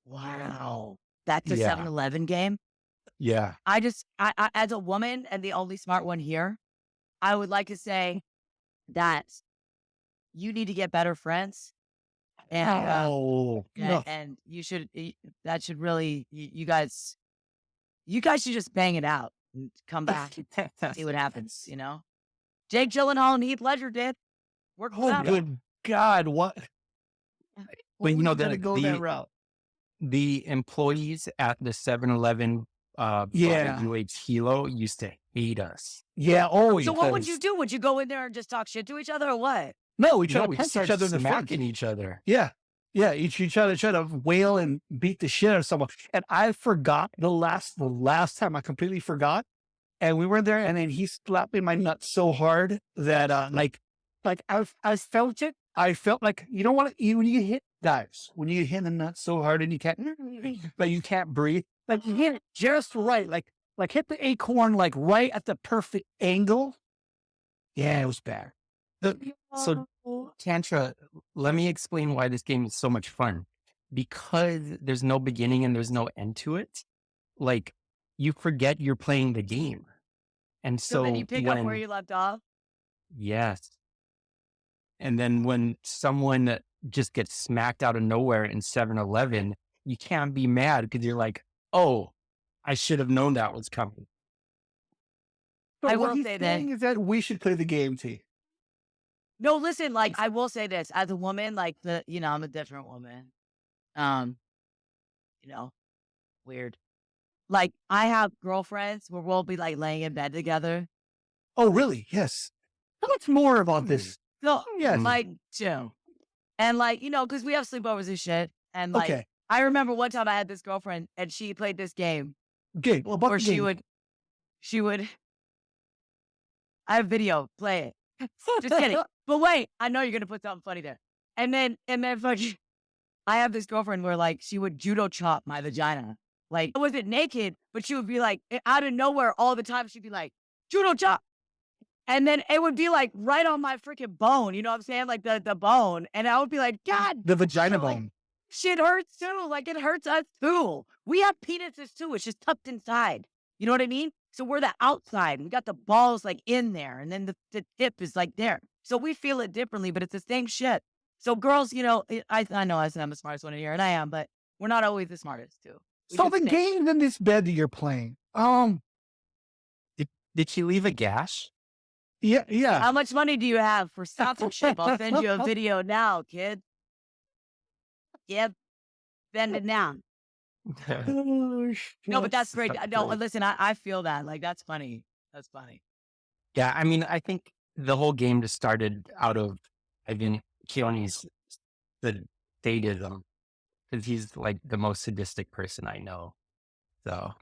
[SPEAKER 2] Wow. That's a
[SPEAKER 3] Yeah.
[SPEAKER 2] 7-Eleven game.
[SPEAKER 3] Yeah.
[SPEAKER 2] I as a woman and the only smart one here, I would like to say that you need to get better friends. And,
[SPEAKER 1] Oh, no.
[SPEAKER 2] and you should, that should really, you guys should just bang it out and come back and see what happens, you know? Jake Gyllenhaal and Heath Ledger did. Worked
[SPEAKER 1] Oh,
[SPEAKER 2] out.
[SPEAKER 1] good God! What?
[SPEAKER 3] But you know
[SPEAKER 1] that
[SPEAKER 3] that
[SPEAKER 1] go that route.
[SPEAKER 3] the employees at the 7-Eleven
[SPEAKER 1] Yeah.
[SPEAKER 3] UH Hilo used to hate us.
[SPEAKER 1] Yeah. Oh,
[SPEAKER 2] So what would
[SPEAKER 1] because-
[SPEAKER 2] you do? Would you go in there and just talk shit to each other or what?
[SPEAKER 1] No, we try
[SPEAKER 3] No,
[SPEAKER 1] to
[SPEAKER 3] we
[SPEAKER 1] punch
[SPEAKER 3] start
[SPEAKER 1] each other in the front.
[SPEAKER 3] smacking each other.
[SPEAKER 1] Yeah. Yeah. Each other try to wail and beat the shit out of someone. And I forgot the last time. I completely forgot. And we were there, and then he slapped me in my nuts so hard that like I felt it. I felt like, you know what, when you hit guys, when you hit the nuts so hard and you can't breathe, like you hit it just right, like hit the acorn like right at the perfect angle. Yeah, it was bad.
[SPEAKER 3] So Tantra, let me explain why this game is so much fun. Because there's no beginning and there's no end to it. Like, you forget you're playing the game. And
[SPEAKER 2] So then you pick up where
[SPEAKER 3] when-
[SPEAKER 2] you left off.
[SPEAKER 3] Yes. And then when someone just gets smacked out of nowhere in 7-Eleven, you can't be mad because you're like, oh, I should have known that was coming.
[SPEAKER 1] But
[SPEAKER 2] I
[SPEAKER 1] what
[SPEAKER 2] will
[SPEAKER 1] he's
[SPEAKER 2] say that-
[SPEAKER 1] saying is that we should play the game, T.
[SPEAKER 2] No, listen, like I will say this as a woman, like I'm a different woman. You know, weird. Like, I have girlfriends where we'll be like laying in bed together.
[SPEAKER 1] Oh, really? Yes. How much more about this?
[SPEAKER 2] So,
[SPEAKER 1] Yes.
[SPEAKER 2] like, chill. And like, because we have sleepovers and shit. And like,
[SPEAKER 1] Okay.
[SPEAKER 2] I remember one time I had this girlfriend and she played this game
[SPEAKER 1] Okay. Well, about
[SPEAKER 2] where
[SPEAKER 1] the
[SPEAKER 2] she
[SPEAKER 1] game.
[SPEAKER 2] would, I have video, play it. Just kidding. But wait, I know you're going to put something funny there. And then fucking, I have this girlfriend where like she would judo chop my vagina. Like, I wasn't naked, but she would be like, out of nowhere all the time, she'd be like, judo chop. And then it would be like right on my freaking bone. You know what I'm saying? Like the bone. And I would be like, God,
[SPEAKER 1] The vagina
[SPEAKER 2] like,
[SPEAKER 1] bone.
[SPEAKER 2] shit hurts too. Like it hurts us too. We have penises too. It's just tucked inside. You know what I mean? So we're the outside. We got the balls like in there. And then the tip is like there. So we feel it differently, but it's the same shit. So girls, I know I said I'm the smartest one in here, and I am, but we're not always the smartest too. We
[SPEAKER 1] So
[SPEAKER 2] just
[SPEAKER 1] the
[SPEAKER 2] think.
[SPEAKER 1] game in this bed that you're playing.
[SPEAKER 3] Did she leave a gash?
[SPEAKER 1] Yeah.
[SPEAKER 2] How much money do you have for sponsorship? I'll send you a video now, kid. Yep. Send it now.
[SPEAKER 1] Oh,
[SPEAKER 2] No, but that's
[SPEAKER 3] That's
[SPEAKER 2] great.
[SPEAKER 3] so
[SPEAKER 2] No,
[SPEAKER 3] great.
[SPEAKER 2] listen, I feel that. Like, that's funny. That's funny.
[SPEAKER 3] Yeah, I mean, I think the whole game just started out of, I think, Keone's the sadism, because he's like the most sadistic person I know. So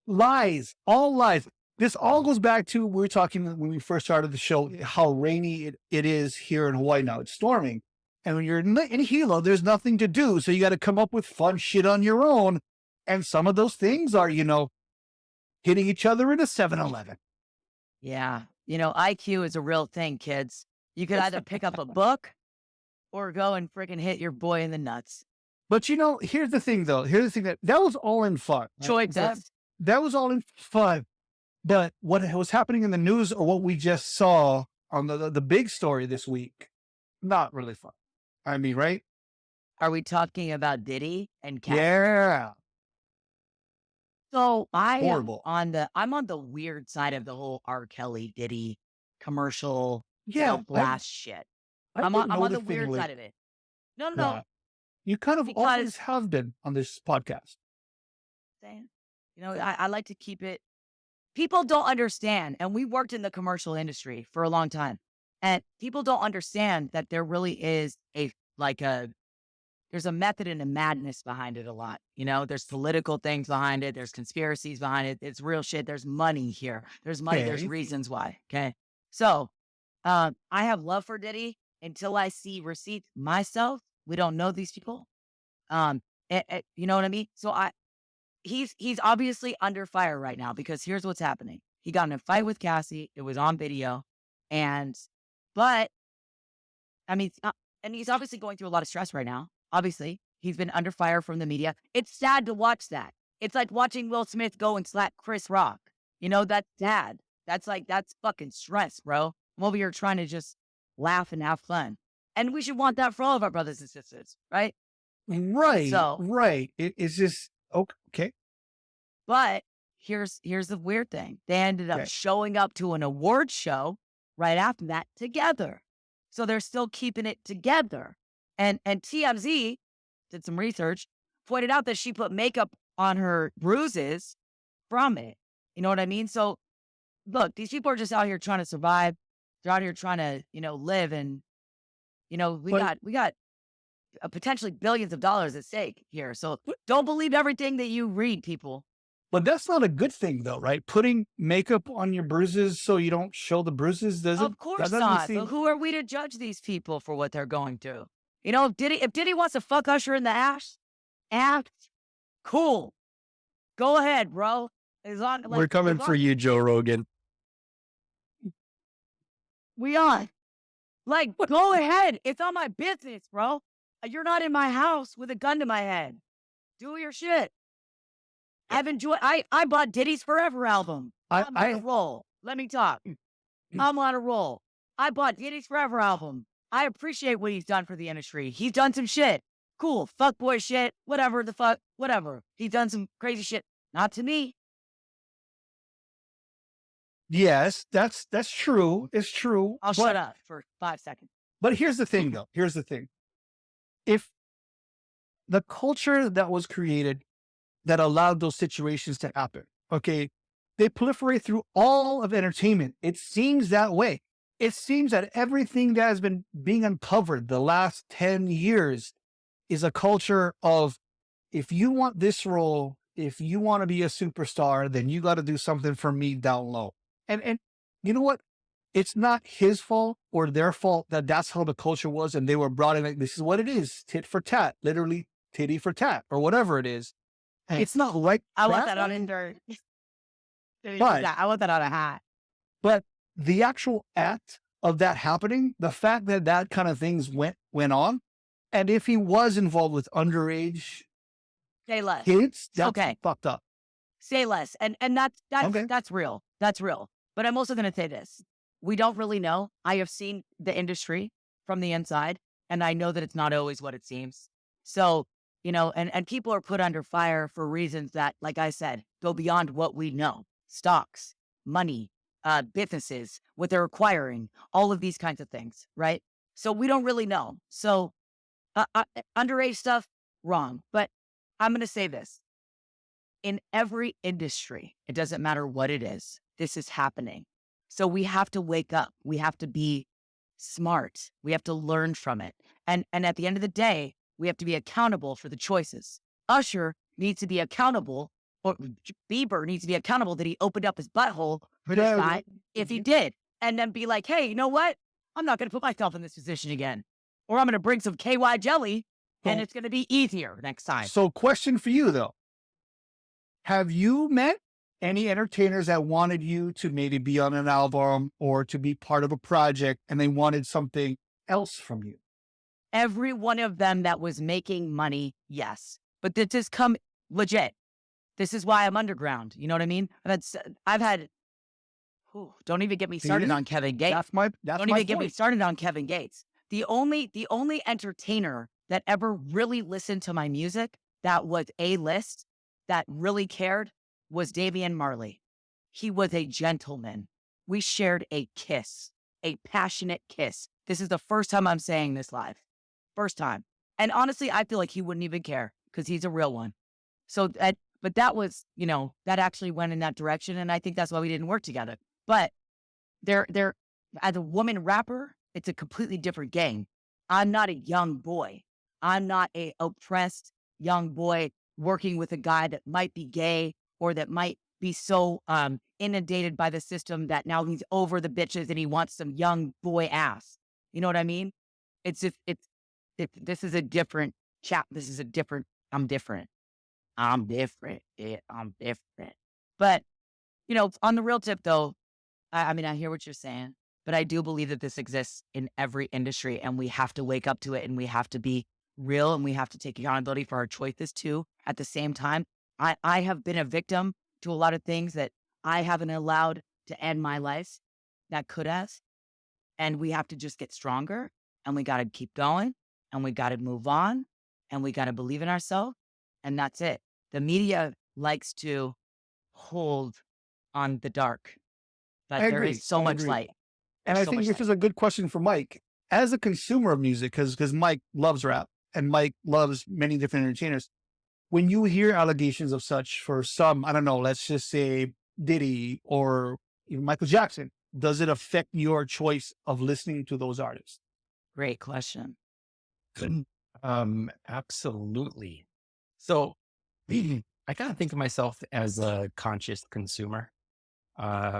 [SPEAKER 1] lies, all lies. This all goes back to we were talking when we first started the show how rainy it is here in Hawaii now. It's storming, and when you're in Hilo, there's nothing to do, so you got to come up with fun shit on your own. And some of those things are, hitting each other in a 7-Eleven.
[SPEAKER 2] Yeah. IQ is a real thing, kids. You could either pick up a book or go and freaking hit your boy in the nuts.
[SPEAKER 1] But here's the thing, though. Here's the thing that was all in fun. Right?
[SPEAKER 2] Choices.
[SPEAKER 1] That was all in fun. But what was happening in the news or what we just saw on the big story this week, not really fun. I mean, right?
[SPEAKER 2] Are we talking about Diddy and Cat?
[SPEAKER 1] Yeah.
[SPEAKER 2] So I'm
[SPEAKER 1] Horrible.
[SPEAKER 2] on the weird side of the whole R. Kelly Diddy commercial
[SPEAKER 1] Yeah.
[SPEAKER 2] blast shit.
[SPEAKER 1] I
[SPEAKER 2] I'm
[SPEAKER 1] didn't
[SPEAKER 2] on
[SPEAKER 1] know
[SPEAKER 2] the
[SPEAKER 1] thing
[SPEAKER 2] weird
[SPEAKER 1] like
[SPEAKER 2] side of it. No.
[SPEAKER 1] that. You kind of
[SPEAKER 2] Because-
[SPEAKER 1] always have been on this podcast.
[SPEAKER 2] Saying, I like to keep it. People don't understand, and we worked in the commercial industry for a long time, and people don't understand that there really is there's a method and a madness behind it a lot. There's political things behind it. There's conspiracies behind it. It's real shit. There's money here. There's money. There's
[SPEAKER 1] Okay.
[SPEAKER 2] reasons why. Okay. So, I have love for Diddy until I see receipts myself. We don't know these people. You know what I mean? So he's obviously under fire right now because here's what's happening. He got in a fight with Cassie. It was on video. But I mean, and he's obviously going through a lot of stress right now. Obviously, he's been under fire from the media. It's sad to watch that. It's like watching Will Smith go and slap Chris Rock. That's sad. That's fucking stress, bro. I'm over here trying to just laugh and have fun. And we should want that for all of our brothers and sisters, right?
[SPEAKER 1] Right.
[SPEAKER 2] So-
[SPEAKER 1] right. It's just okay.
[SPEAKER 2] But here's the weird thing. They ended up
[SPEAKER 1] Okay.
[SPEAKER 2] showing up to an award show right after that together. So they're still keeping it together. And TMZ did some research, pointed out that she put makeup on her bruises from it. You know what I mean? So look, these people are just out here trying to survive. They're out here trying to, live, and we
[SPEAKER 1] But-
[SPEAKER 2] got potentially billions of dollars at stake here. So don't believe everything that you read, people.
[SPEAKER 1] But that's not a good thing, though, right? Putting makeup on your bruises so you don't show the bruises doesn't.
[SPEAKER 2] Of course
[SPEAKER 1] that doesn't
[SPEAKER 2] not.
[SPEAKER 1] seem-
[SPEAKER 2] But who are we to judge these people for what they're going through? If Diddy wants to fuck Usher in the ass, cool. Go ahead, bro.
[SPEAKER 3] We're coming for you, Joe Rogan.
[SPEAKER 2] We on. Go ahead. It's on my business, bro. You're not in my house with a gun to my head. Do your shit. I've enjoyed. I bought Diddy's Forever album. I'm on a roll. Let me talk. I'm on a roll. I bought Diddy's Forever album. I appreciate what he's done for the industry. He's done some shit. Cool. Fuckboy shit. Whatever the fuck. Whatever. He's done some crazy shit. Not to me.
[SPEAKER 1] Yes, that's true. It's true.
[SPEAKER 2] I'll shut up for 5 seconds.
[SPEAKER 1] But here's the thing, though. Here's the thing. If the culture that was created that allowed those situations to happen. Okay. They proliferate through all of entertainment. It seems that way. It seems that everything that has been being uncovered the last 10 years is a culture of, if you want this role, if you want to be a superstar, then you got to do something for me down low. And you know what? It's not his fault or their fault that that's how the culture was, and they were brought in like, this is what it is, tit for tat, literally titty for tat, or whatever it is.
[SPEAKER 2] Hey,
[SPEAKER 1] It's not like
[SPEAKER 2] I want
[SPEAKER 1] that,
[SPEAKER 2] that on Indeed.
[SPEAKER 1] but
[SPEAKER 2] I want that on a hat.
[SPEAKER 1] but the actual act of that happening, the fact that that kind of things went on, and if he was involved with underage
[SPEAKER 2] Say less.
[SPEAKER 1] kids, that's
[SPEAKER 2] Okay.
[SPEAKER 1] fucked up.
[SPEAKER 2] Say less. And
[SPEAKER 1] Okay.
[SPEAKER 2] that's real. That's real. But I'm also going to say this. We don't really know. I have seen the industry from the inside, and I know that it's not always what it seems. So, and people are put under fire for reasons that, like I said, go beyond what we know. Stocks, money, businesses, what they're acquiring, all of these kinds of things, right? So we don't really know. So underage stuff, wrong. But I'm going to say this. In every industry, it doesn't matter what it is, this is happening. So we have to wake up. We have to be smart. We have to learn from it. And at the end of the day, we have to be accountable for the choices. Usher needs to be accountable, or Bieber needs to be accountable that he opened up his butthole for this guy if he did. And then be like, hey, you know what? I'm not going to put myself in this position again. Or I'm going to bring some KY jelly and it's going to be easier next time.
[SPEAKER 1] So question for you though. Have you met any entertainers that wanted you to maybe be on an album or to be part of a project and they wanted something else from you?
[SPEAKER 2] Every one of them that was making money, yes. But this has come legit. This is why I'm underground. You know what I mean? I've had, don't even get me started on Kevin Gates. Don't even get me started on Kevin Gates. The only entertainer that ever really listened to my music that was A-list, that really cared, was Damian Marley. He was a gentleman. We shared a kiss, a passionate kiss. This is the first time I'm saying this live. First time. And honestly, I feel like he wouldn't even care because he's a real one. So but that was, that actually went in that direction. And I think that's why we didn't work together. But they're as a woman rapper, it's a completely different game. I'm not a young boy. I'm not a oppressed young boy working with a guy that might be gay or that might be so inundated by the system that now he's over the bitches and he wants some young boy ass. You know what I mean? This is a different chap. This is a different, I'm different. I'm different. Yeah, I'm different. But, on the real tip though, I mean, I hear what you're saying, but I do believe that this exists in every industry and we have to wake up to it and we have to be real and we have to take accountability for our choices too. At the same time, I have been a victim to a lot of things that I haven't allowed to end my life that could have. And we have to just get stronger and we got to keep going and we got to move on and we got to believe in ourselves. And that's it. The media likes to hold on the dark, but there is so much light.
[SPEAKER 1] And I think this is a good question for Mike. As a consumer of music, because Mike loves rap and Mike loves many different entertainers, when you hear allegations of such for some, I don't know, let's just say Diddy or even Michael Jackson, does it affect your choice of listening to those artists?
[SPEAKER 2] Great question.
[SPEAKER 3] Absolutely. So I kind of think of myself as a conscious consumer,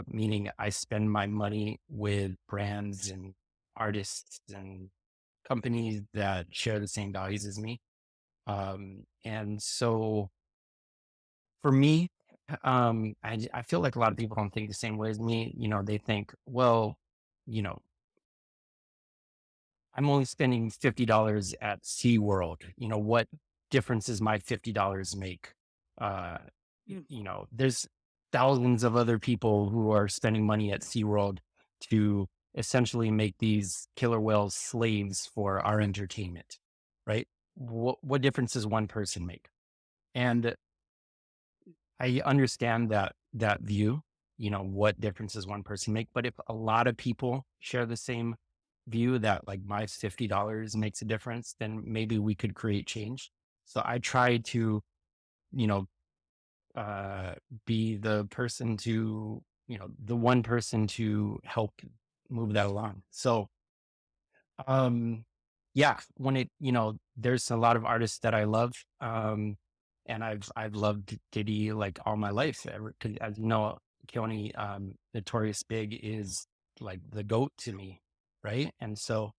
[SPEAKER 3] meaning I spend my money with brands and artists and companies that share the same values as me. And so for me, I feel like a lot of people don't think the same way as me. They think, well, I'm only spending $50 at SeaWorld. What difference does my $50 make? There's thousands of other people who are spending money at SeaWorld to essentially make these killer whales slaves for our entertainment, right? What difference does one person make? And I understand that view, what difference does one person make? But if a lot of people share the same view that like my $50 makes a difference, then maybe we could create change. So I try to, be the person to, the one person to help move that along. So, um, yeah, when there's a lot of artists that I love, and I've loved Diddy like all my life. 'Cause as you know, Keone, Notorious Big is like the goat to me, right? And so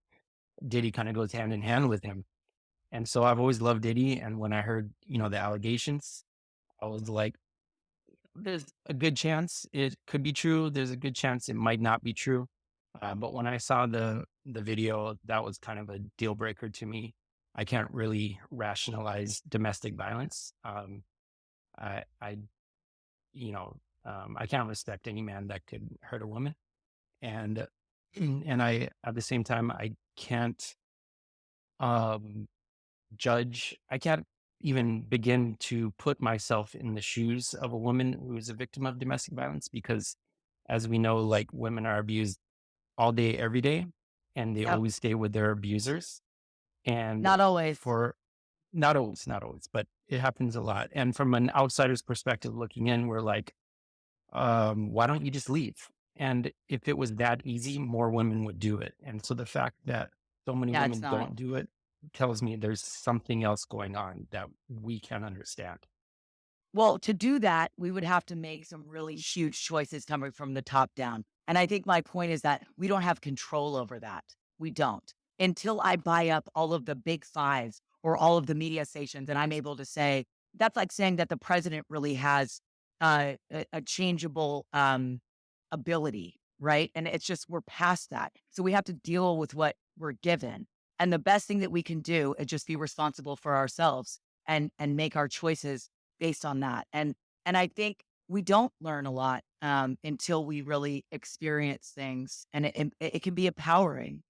[SPEAKER 3] Diddy kind of goes hand in hand with him. And so I've always loved Diddy. And when I heard, the allegations, I was like, there's a good chance it could be true. There's a good chance it might not be true. But when I saw the video, that was kind of a deal breaker to me. I can't really rationalize domestic violence. I I can't respect any man that could hurt a woman, and and I at the same time I can't um judge. I can't even begin to put myself in the shoes of a woman who is a victim of domestic violence because, as we know, like women are abused all day, every day, and they
[SPEAKER 2] Yep.
[SPEAKER 3] always stay with their abusers. And
[SPEAKER 2] Not always.
[SPEAKER 3] for not always, but it happens a lot. And from an outsider's perspective looking in, we're like, why don't you just leave? And if it was that easy, more women would do it. And so the fact that so many
[SPEAKER 2] Yeah, it's
[SPEAKER 3] women
[SPEAKER 2] not.
[SPEAKER 3] don't do it tells me there's something else going on that we can't understand.
[SPEAKER 2] Well, to do that, we would have to make some really huge choices coming from the top down. And I think my point is that we don't have control over that. We don't. Until I buy up all of the big fives or all of the media stations, and I'm able to say, that's like saying that the president really has a changeable ability, right? And it's just, we're past that. So we have to deal with what we're given. And the best thing that we can do is just be responsible for ourselves and make our choices based on that. And I think we don't learn a lot until we really experience things, and it can be empowering.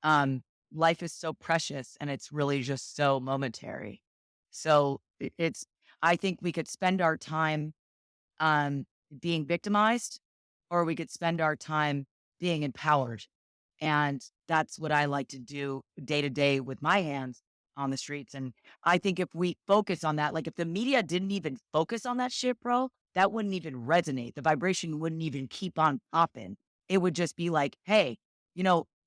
[SPEAKER 2] Um, Life is so precious, and it's really just so momentary. So it's. I think we could spend our time being victimized, or we could spend our time being empowered. And that's what I like to do day to day with my hands on the streets. And I think if we focus on that, like if the media didn't even focus on that shit, bro, that wouldn't even resonate. The vibration wouldn't even keep on popping. It would just be like, hey,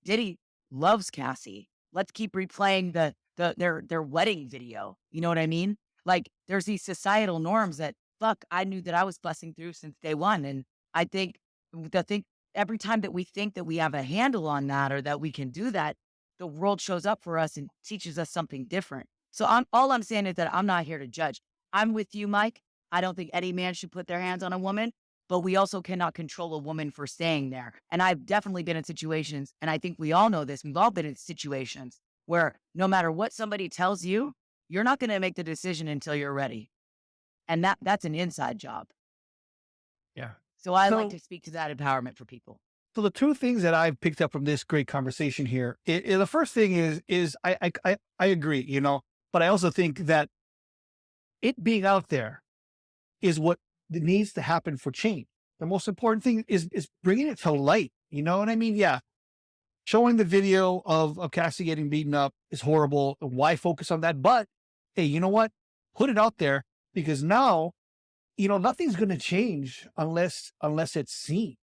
[SPEAKER 2] Diddy loves Cassie. Let's keep replaying their wedding video. You know what I mean? Like there's these societal norms that fuck, I knew that I was busting through since day one. And I think the thing every time that we think that we have a handle on that or that we can do that, the world shows up for us and teaches us something different. So all I'm saying is that I'm not here to judge. I'm with you, Mike. I don't think any man should put their hands on a woman, but we also cannot control a woman for staying there. And I've definitely been in situations, and I think we all know this. We've all been in situations where no matter what somebody tells you, you're not going to make the decision until you're ready. And that's an inside job.
[SPEAKER 3] Yeah.
[SPEAKER 2] So I like
[SPEAKER 1] So,
[SPEAKER 2] to speak to that empowerment for people.
[SPEAKER 1] so the two things that I've picked up from this great conversation here, the first thing is I agree, but I also think that it being out there is what needs to happen for change. The most important thing is bringing it to light. You know what I mean? Yeah, showing the video of Cassie getting beaten up is horrible. Why focus on that? But hey, you know what? Put it out there because now, nothing's going to change unless it's seen,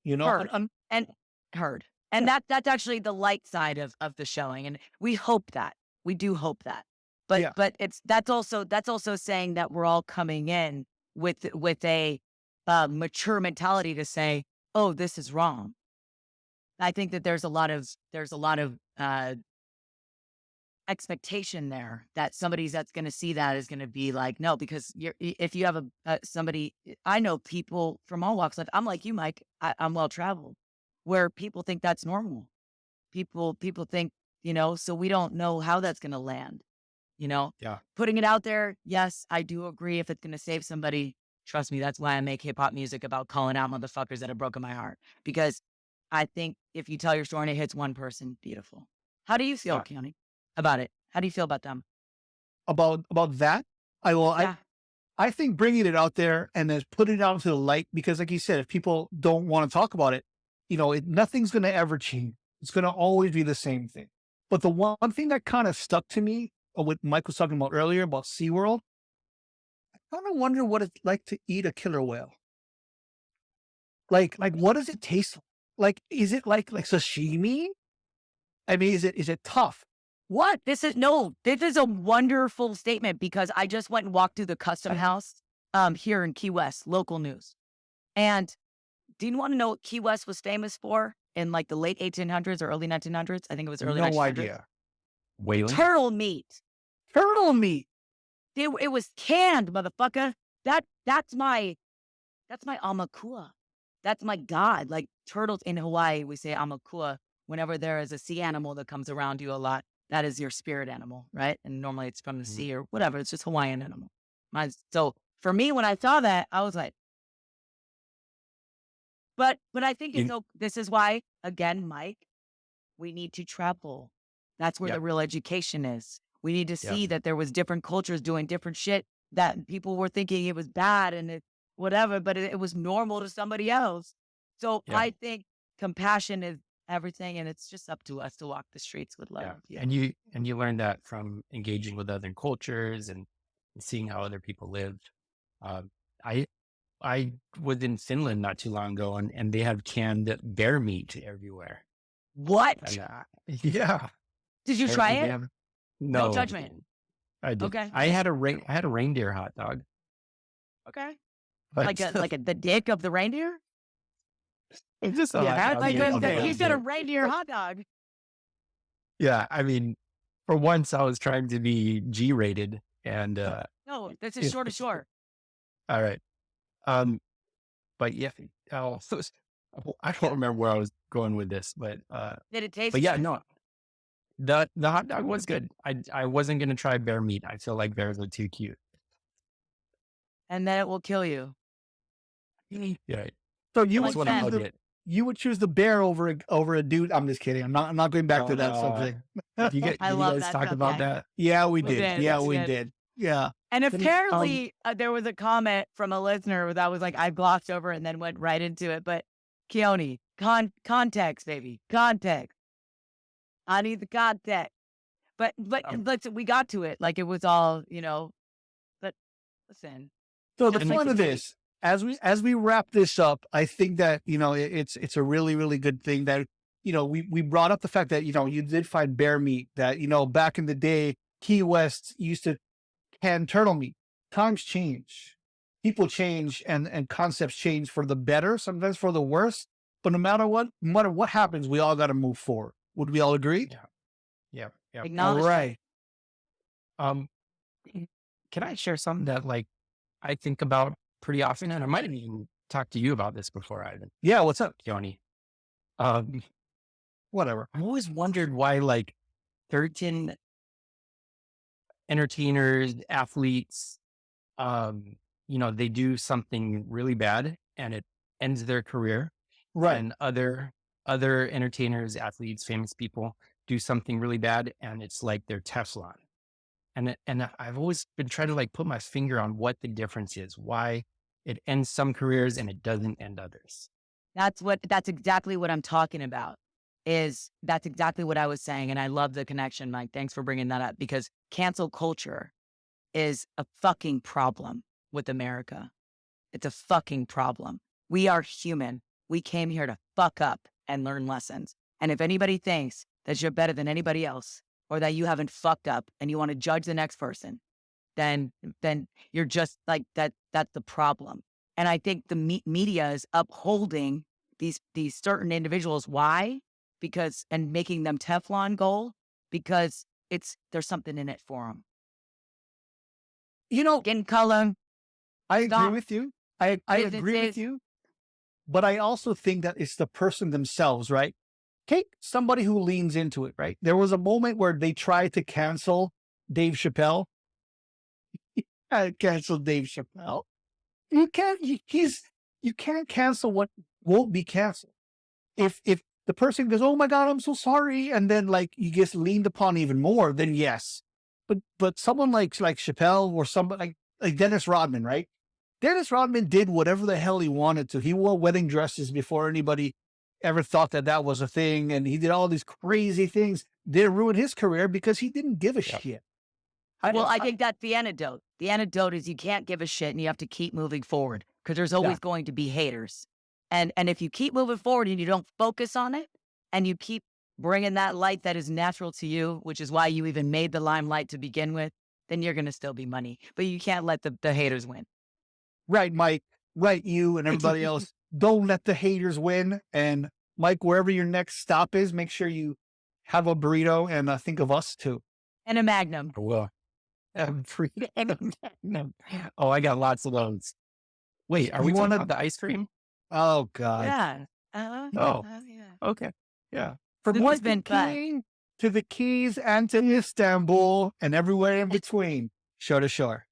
[SPEAKER 2] Heard and heard. And
[SPEAKER 1] yeah,
[SPEAKER 2] that's actually the light side of the showing. And we hope that. We do hope that. But
[SPEAKER 1] yeah,
[SPEAKER 2] but that's also saying that we're all coming in with a mature mentality to say, oh, this is wrong. I think that there's a lot of expectation there that somebody's that's going to see that is going to be like, no, because if you have somebody, I know people from all walks of life. I'm like you, Mike. I'm well traveled, where people think that's normal. People think, so we don't know how that's going to land.
[SPEAKER 3] Yeah.
[SPEAKER 2] Putting it out there. Yes, I do agree. If it's going to save somebody, trust me, that's why I make hip hop music about calling out motherfuckers that have broken my heart. Because I think if you tell your story and it hits one person, beautiful. How do you feel,
[SPEAKER 3] Yeah.
[SPEAKER 2] Keone, about it? How do you feel about them?
[SPEAKER 1] about that. I will.
[SPEAKER 2] Yeah.
[SPEAKER 1] I think bringing it out there and then putting it out into the light, because like you said, if people don't want to talk about it, nothing's going to ever change. It's going to always be the same thing. But the one thing that kind of stuck to me, what Mike was talking about earlier about SeaWorld, kind of wonder what it's like to eat a killer whale. Like, what does it taste like? Like, is it like sashimi? I mean, is it tough?
[SPEAKER 2] What? This is a wonderful statement because I just went and walked through the custom house here in Key West, local news. And do you want to know what Key West was famous for in like the late 1800s or early 1900s? I think it was early 1900s.
[SPEAKER 1] No idea.
[SPEAKER 3] Whaling?
[SPEAKER 2] Turtle meat.
[SPEAKER 1] Turtle meat.
[SPEAKER 2] It was canned, motherfucker. That's my amakua. That's my god. Like turtles in Hawaii, we say amakua whenever there is a sea animal that comes around you a lot. That is your spirit animal, right? And normally it's from the sea or whatever. It's just Hawaiian animal. So for me, when I saw that, I was like, but I think this is why, again, Mike, we need to travel. That's where the real education is. We need to see that there was different cultures doing different shit that people were thinking it was bad and whatever, but it was normal to somebody else. So I think compassion is everything, and it's just up to us to walk the streets with love.
[SPEAKER 3] And you learn that from engaging with other cultures and seeing how other people lived. I was in Finland not too long ago, and they have canned bear meat everywhere.
[SPEAKER 2] What?
[SPEAKER 3] And, yeah.
[SPEAKER 2] Did you try it?
[SPEAKER 3] No
[SPEAKER 2] judgment.
[SPEAKER 3] I did.
[SPEAKER 2] Okay.
[SPEAKER 3] I had a reindeer hot dog.
[SPEAKER 2] Okay.
[SPEAKER 3] But
[SPEAKER 2] Like the dick of the reindeer?
[SPEAKER 3] it's just a
[SPEAKER 2] Yeah,
[SPEAKER 3] hot dog.
[SPEAKER 2] he said a reindeer hot dog.
[SPEAKER 3] Yeah, I mean, for once I was trying to be G-rated, and
[SPEAKER 2] No, this is Shore2Shore.
[SPEAKER 3] all right. But yeah, I don't remember where I was going with this, but
[SPEAKER 2] Did it taste?
[SPEAKER 3] but yeah, no, the hot dog was good. I wasn't gonna try bear meat. I feel like bears are too cute.
[SPEAKER 2] And then it will kill you.
[SPEAKER 3] Yeah,
[SPEAKER 1] So you
[SPEAKER 3] that's
[SPEAKER 1] would
[SPEAKER 3] what I'll
[SPEAKER 1] choose
[SPEAKER 3] get.
[SPEAKER 1] you would choose the bear over a dude. I'm just kidding. I'm not going back to that subject.
[SPEAKER 3] Did you
[SPEAKER 2] I
[SPEAKER 3] did you
[SPEAKER 2] love
[SPEAKER 3] guys
[SPEAKER 2] that
[SPEAKER 3] talk about
[SPEAKER 2] subject.
[SPEAKER 3] that?
[SPEAKER 1] Yeah, we
[SPEAKER 2] We
[SPEAKER 1] did.
[SPEAKER 2] did,
[SPEAKER 1] Yeah,
[SPEAKER 2] we
[SPEAKER 1] we
[SPEAKER 2] did.
[SPEAKER 1] did. Yeah.
[SPEAKER 2] And
[SPEAKER 3] Then,
[SPEAKER 2] apparently there was a comment from a listener that was like, I glossed over and then went right into it. But Keone, context, baby. Context. I need the context. But listen, we got to it. Like it was all, but listen.
[SPEAKER 1] So the
[SPEAKER 2] Just
[SPEAKER 1] point of this, as we wrap this up, I think that it's a really, really good thing that we brought up the fact that you did find bear meat, that back in the day Key West used to can turtle meat. Times change, people change, and concepts change for the better, sometimes for the worse. But no matter what happens, we all got to move forward. Would we all agree?
[SPEAKER 3] Yeah.
[SPEAKER 2] Acknowledge
[SPEAKER 1] All right.
[SPEAKER 3] Can I share something that I think about pretty often, and I might have even talked to you about this before, Ivan,
[SPEAKER 1] Yeah. What's up?
[SPEAKER 3] Keone.
[SPEAKER 1] Whatever.
[SPEAKER 3] I've always wondered why certain entertainers, athletes, they do something really bad and it ends their career.
[SPEAKER 1] Right.
[SPEAKER 3] And other entertainers, athletes, famous people do something really bad and it's like they're Teflon. And I've always been trying to put my finger on what the difference is, why it ends some careers and it doesn't end others.
[SPEAKER 2] That's exactly what I'm talking about. That's exactly what I was saying. And I love the connection, Mike. Thanks for bringing that up, because cancel culture is a fucking problem with America. It's a fucking problem. We are human. We came here to fuck up and learn lessons. And if anybody thinks that you're better than anybody else, or that you haven't fucked up and you want to judge the next person, then you're just like that. That's the problem. And I think the media is upholding these certain individuals. Why? And making them Teflon gold, because there's something in it for them. Skin color.
[SPEAKER 1] I agree
[SPEAKER 2] Stop.
[SPEAKER 1] with you. I agree with you. But I also think that it's the person themselves, right? Take somebody who leans into it, right? There was a moment where they tried to cancel Dave Chappelle. Cancel Dave Chappelle. You can't cancel what won't be canceled. If the person goes, "Oh my God, I'm so sorry," and then you get leaned upon even more, then yes. But someone like Chappelle, or somebody like Dennis Rodman, right? Dennis Rodman did whatever the hell he wanted to. He wore wedding dresses before anybody ever thought that was a thing, and he did all these crazy things. They ruined his career because he didn't give a shit.
[SPEAKER 2] Well, I think that's the antidote. The antidote is you can't give a shit and you have to keep moving forward because there's always going to be haters. And if you keep moving forward and you don't focus on it and you keep bringing that light that is natural to you, which is why you even made the limelight to begin with, then you're going to still be money. But you can't let the haters win.
[SPEAKER 1] Right, Mike. Right, you and everybody else. Don't let the haters win. And Mike, wherever your next stop is, make sure you have a burrito and think of us too.
[SPEAKER 2] And a Magnum.
[SPEAKER 3] I will. No. Oh, I got lots of those. Wait, are we talking about the ice cream?
[SPEAKER 1] Oh God.
[SPEAKER 2] Yeah.
[SPEAKER 3] Oh.
[SPEAKER 2] Yeah.
[SPEAKER 3] Okay. Yeah.
[SPEAKER 1] From
[SPEAKER 2] This has been fun.
[SPEAKER 1] Waikiki to the Keys and to Istanbul and everywhere in between. Shore to Shore.